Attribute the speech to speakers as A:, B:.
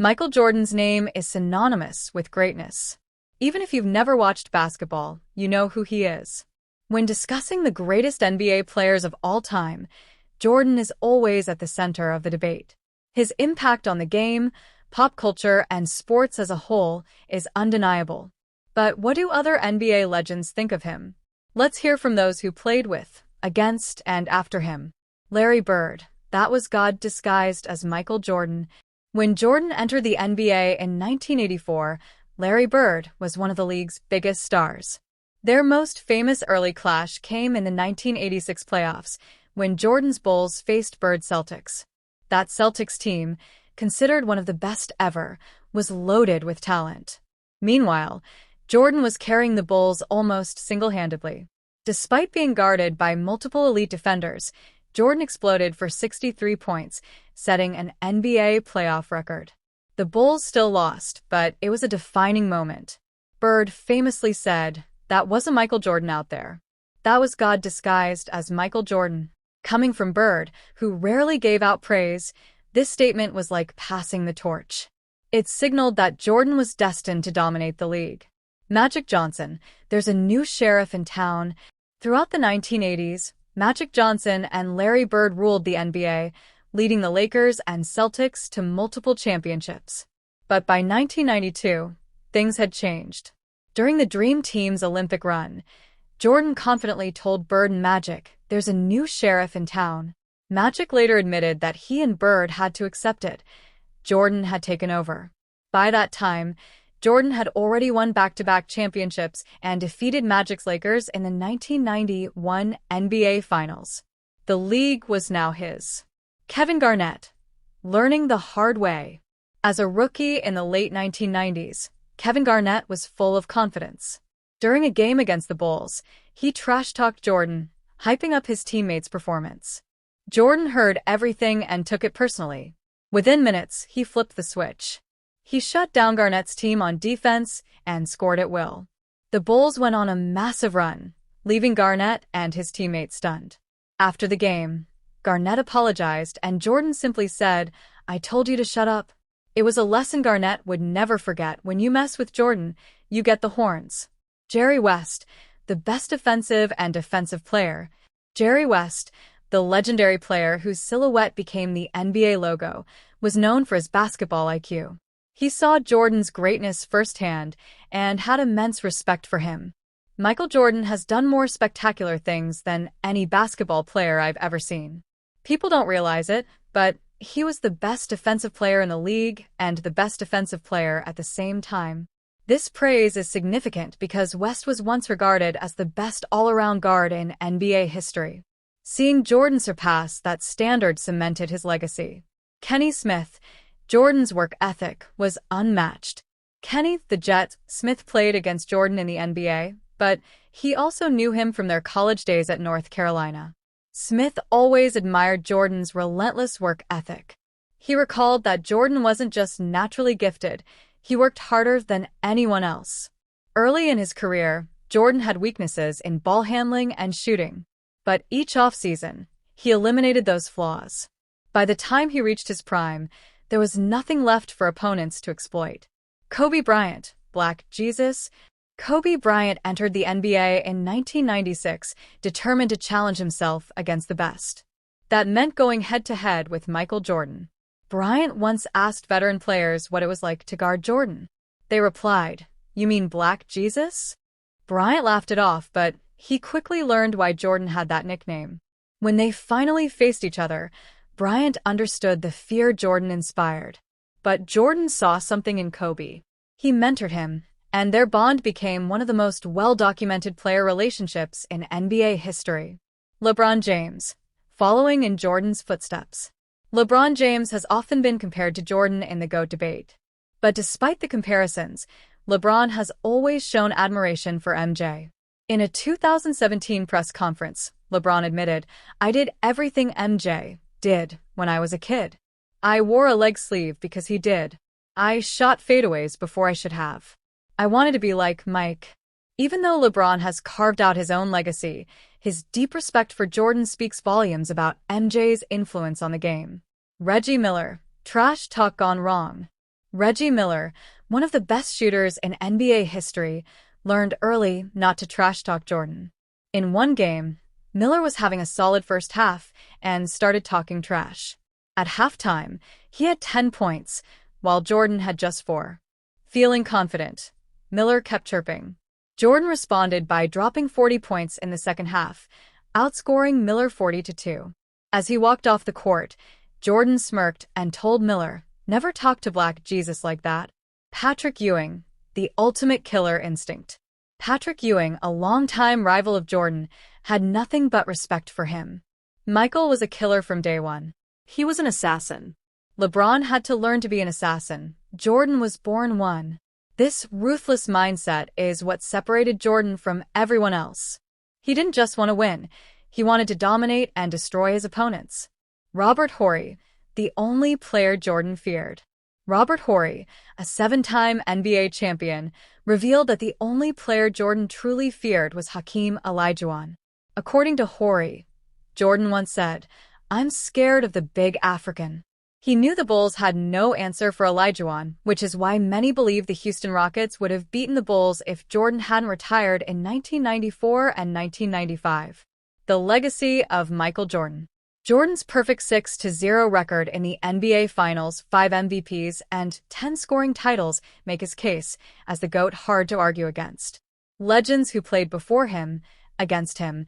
A: Michael Jordan's name is synonymous with greatness. Even if you've never watched basketball, you know who he is. When discussing the greatest NBA players of all time, Jordan is always at the center of the debate. His impact on the game, pop culture, and sports as a whole is undeniable. But what do other NBA legends think of him? Let's hear from those who played with, against, and after him. Larry Bird. That was God disguised as Michael Jordan. When Jordan entered the NBA in 1984, Larry Bird was one of the league's biggest stars. Their most famous early clash came in the 1986 playoffs, when Jordan's Bulls faced Bird's Celtics. That Celtics team, considered one of the best ever, was loaded with talent. Meanwhile, Jordan was carrying the Bulls almost single-handedly. Despite being guarded by multiple elite defenders, Jordan exploded for 63 points, setting an NBA playoff record. The Bulls still lost, but it was a defining moment. Bird famously said, "That wasn't Michael Jordan out there. That was God disguised as Michael Jordan." Coming from Bird, who rarely gave out praise, this statement was like passing the torch. It signaled that Jordan was destined to dominate the league. Magic Johnson. There's a new sheriff in town. Throughout the 1980s, Magic Johnson and Larry Bird ruled the NBA, leading the Lakers and Celtics to multiple championships. But by 1992, things had changed. During the Dream Team's Olympic run, Jordan confidently told Bird and Magic, "There's a new sheriff in town." Magic later admitted that he and Bird had to accept it. Jordan had taken over. By that time, Jordan had already won back-to-back championships and defeated Magic's Lakers in the 1991 NBA Finals. The league was now his. Kevin Garnett. Learning the hard way. As a rookie in the late 1990s, Kevin Garnett was full of confidence. During a game against the Bulls, he trash-talked Jordan, hyping up his teammates' performance. Jordan heard everything and took it personally. Within minutes, he flipped the switch. He shut down Garnett's team on defense and scored at will. The Bulls went on a massive run, leaving Garnett and his teammates stunned. After the game, Garnett apologized and Jordan simply said, "I told you to shut up." It was a lesson Garnett would never forget. When you mess with Jordan, you get the horns. Jerry West, the best offensive and defensive player. Jerry West, the legendary player whose silhouette became the NBA logo, was known for his basketball IQ. He saw Jordan's greatness firsthand and had immense respect for him. Michael Jordan has done more spectacular things than any basketball player I've ever seen. People don't realize it, but he was the best defensive player in the league and the best defensive player at the same time. This praise is significant because West was once regarded as the best all-around guard in NBA history. Seeing Jordan surpass that standard cemented his legacy. Kenny Smith. Jordan's work ethic was unmatched. Kenny the Jet Smith played against Jordan in the NBA, but he also knew him from their college days at North Carolina. Smith always admired Jordan's relentless work ethic. He recalled that Jordan wasn't just naturally gifted, he worked harder than anyone else. Early in his career, Jordan had weaknesses in ball handling and shooting. But each offseason, he eliminated those flaws. By the time he reached his prime, there was nothing left for opponents to exploit. Kobe Bryant, Black Jesus. Kobe Bryant entered the NBA in 1996, determined to challenge himself against the best. That meant going head-to-head with Michael Jordan. Bryant once asked veteran players what it was like to guard Jordan. They replied, "You mean Black Jesus?" Bryant laughed it off, but he quickly learned why Jordan had that nickname. When they finally faced each other, Bryant understood the fear Jordan inspired. But Jordan saw something in Kobe. He mentored him, and their bond became one of the most well-documented player relationships in NBA history. LeBron James. Following in Jordan's footsteps. LeBron James has often been compared to Jordan in the GOAT debate. But despite the comparisons, LeBron has always shown admiration for MJ. In a 2017 press conference, LeBron admitted, "I did everything MJ did when I was a kid. I wore a leg sleeve because he did. I shot fadeaways before I should have. I wanted to be like Mike." Even though LeBron has carved out his own legacy, his deep respect for Jordan speaks volumes about MJ's influence on the game. Reggie Miller. Trash talk gone wrong. Reggie Miller, one of the best shooters in NBA history, learned early not to trash-talk Jordan. In one game, Miller was having a solid first half and started talking trash. At halftime, he had 10 points, while Jordan had just 4. Feeling confident, Miller kept chirping. Jordan responded by dropping 40 points in the second half, outscoring Miller 40-2. As he walked off the court, Jordan smirked and told Miller, "Never talk to Black Jesus like that." Patrick Ewing, the ultimate killer instinct. Patrick Ewing, a longtime rival of Jordan, had nothing but respect for him. Michael was a killer from day one. He was an assassin. LeBron had to learn to be an assassin. Jordan was born one. This ruthless mindset is what separated Jordan from everyone else. He didn't just want to win. He wanted to dominate and destroy his opponents. Robert Horry, the only player Jordan feared. Robert Horry, a 7-time NBA champion, revealed that the only player Jordan truly feared was Hakeem Olajuwon. According to Horry, Jordan once said, "I'm scared of the big African." He knew the Bulls had no answer for Olajuwon, which is why many believe the Houston Rockets would have beaten the Bulls if Jordan hadn't retired in 1994 and 1995. The legacy of Michael Jordan. Jordan's perfect 6-0 record in the NBA Finals, 5 MVPs, and 10 scoring titles make his case as the GOAT hard to argue against. Legends who played before him, against him,